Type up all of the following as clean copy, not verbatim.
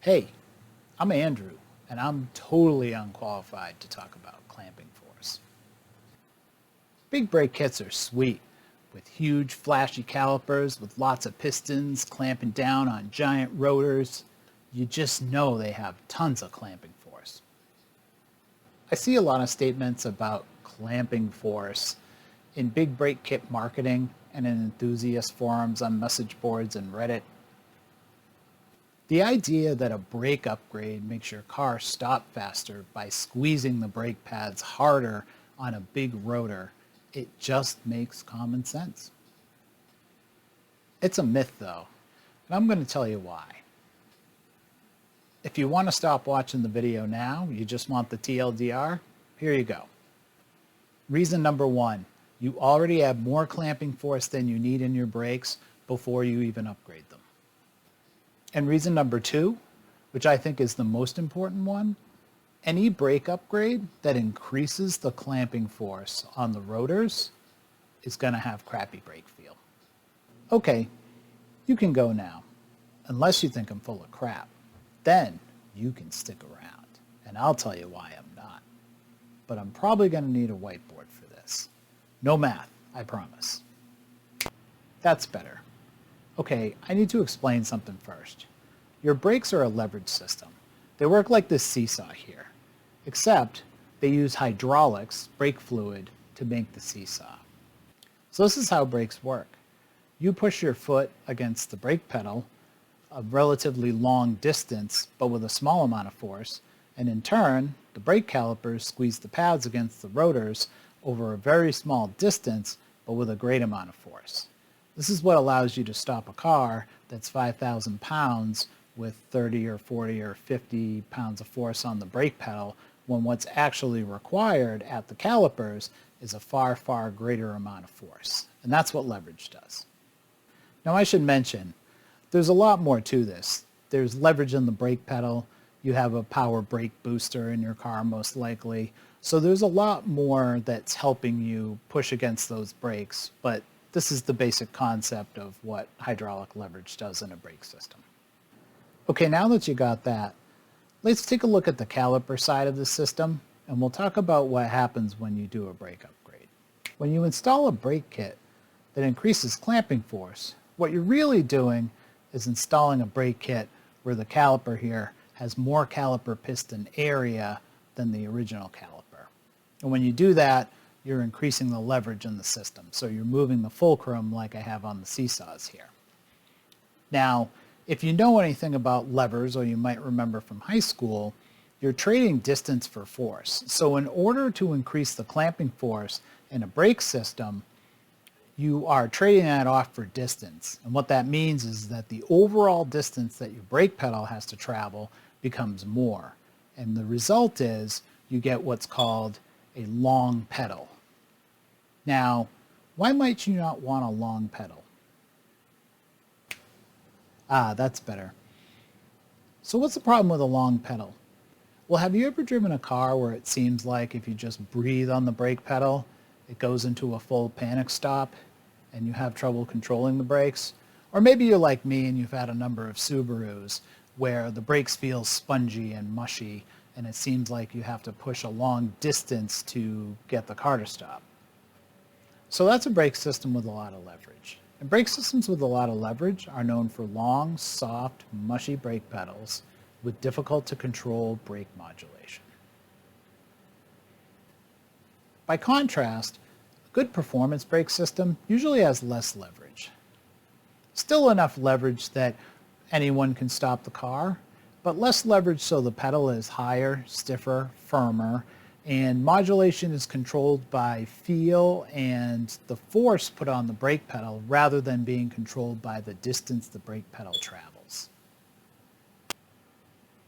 Hey, I'm Andrew, and I'm totally unqualified to talk about clamping force. Big brake kits are sweet, with huge flashy calipers with lots of pistons clamping down on giant rotors. You just know they have tons of clamping force. I see a lot of statements about clamping force in big brake kit marketing and in enthusiast forums on message boards and Reddit. The idea that a brake upgrade makes your car stop faster by squeezing the brake pads harder on a big rotor, it just makes common sense. It's a myth though, and I'm going to tell you why. If you want to stop watching the video now, you just want the TLDR, here you go. Reason number one, you already have more clamping force than you need in your brakes before you even upgrade them. And reason number two, which I think is the most important one, any brake upgrade that increases the clamping force on the rotors is going to have crappy brake feel. Okay, you can go now, unless you think I'm full of crap. Then you can stick around, and I'll tell you why I'm not. But I'm probably going to need a whiteboard for this. No math, I promise. That's better. Okay, I need to explain something first. Your brakes are a leverage system. They work like this seesaw here, except they use hydraulics, brake fluid, to make the seesaw. So this is how brakes work. You push your foot against the brake pedal a relatively long distance, but with a small amount of force, and in turn, the brake calipers squeeze the pads against the rotors over a very small distance, but with a great amount of force. This is what allows you to stop a car that's 5,000 pounds with 30 or 40 or 50 pounds of force on the brake pedal when what's actually required at the calipers is a far, far greater amount of force. And that's what leverage does. Now I should mention, there's a lot more to this. There's leverage in the brake pedal. You have a power brake booster in your car most likely. So there's a lot more that's helping you push against those brakes, but this is the basic concept of what hydraulic leverage does in a brake system. Okay, now that you got that, let's take a look at the caliper side of the system, and we'll talk about what happens when you do a brake upgrade. When you install a brake kit that increases clamping force, what you're really doing is installing a brake kit where the caliper here has more caliper piston area than the original caliper. And when you do that, you're increasing the leverage in the system. So you're moving the fulcrum like I have on the seesaws here. Now, if you know anything about levers, or you might remember from high school, you're trading distance for force. So in order to increase the clamping force in a brake system, you are trading that off for distance. And what that means is that the overall distance that your brake pedal has to travel becomes more. And the result is you get what's called a long pedal. Now, why might you not want a long pedal? Ah, that's better. So what's the problem with a long pedal? Well, have you ever driven a car where it seems like if you just breathe on the brake pedal, it goes into a full panic stop and you have trouble controlling the brakes? Or maybe you're like me and you've had a number of Subarus where the brakes feel spongy and mushy and it seems like you have to push a long distance to get the car to stop. So that's a brake system with a lot of leverage. And brake systems with a lot of leverage are known for long, soft, mushy brake pedals with difficult to control brake modulation. By contrast, a good performance brake system usually has less leverage. Still enough leverage that anyone can stop the car, but less leverage so the pedal is higher, stiffer, firmer, and modulation is controlled by feel and the force put on the brake pedal rather than being controlled by the distance the brake pedal travels.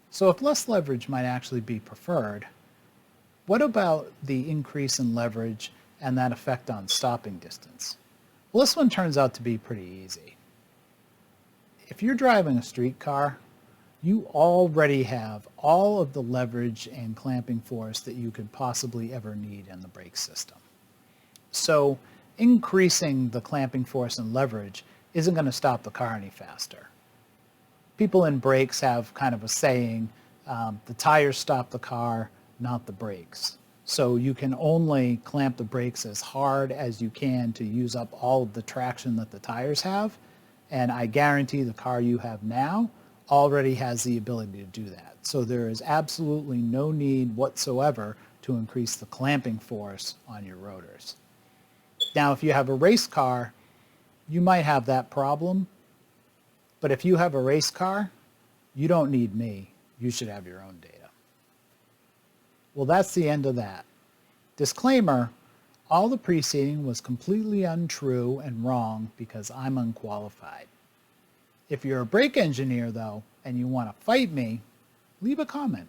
So if less leverage might actually be preferred, what about the increase in leverage and that effect on stopping distance? Well, this one turns out to be pretty easy. If you're driving a street car, you already have all of the leverage and clamping force that you could possibly ever need in the brake system. So increasing the clamping force and leverage isn't going to stop the car any faster. People in brakes have kind of a saying, the tires stop the car, not the brakes. So you can only clamp the brakes as hard as you can to use up all of the traction that the tires have. And I guarantee the car you have now already has the ability to do that. So there is absolutely no need whatsoever to increase the clamping force on your rotors. Now, if you have a race car, you might have that problem. But if you have a race car, you don't need me. You should have your own data. Well, that's the end of that. Disclaimer, all the preceding was completely untrue and wrong because I'm unqualified. If you're a brake engineer, though, and you want to fight me, leave a comment.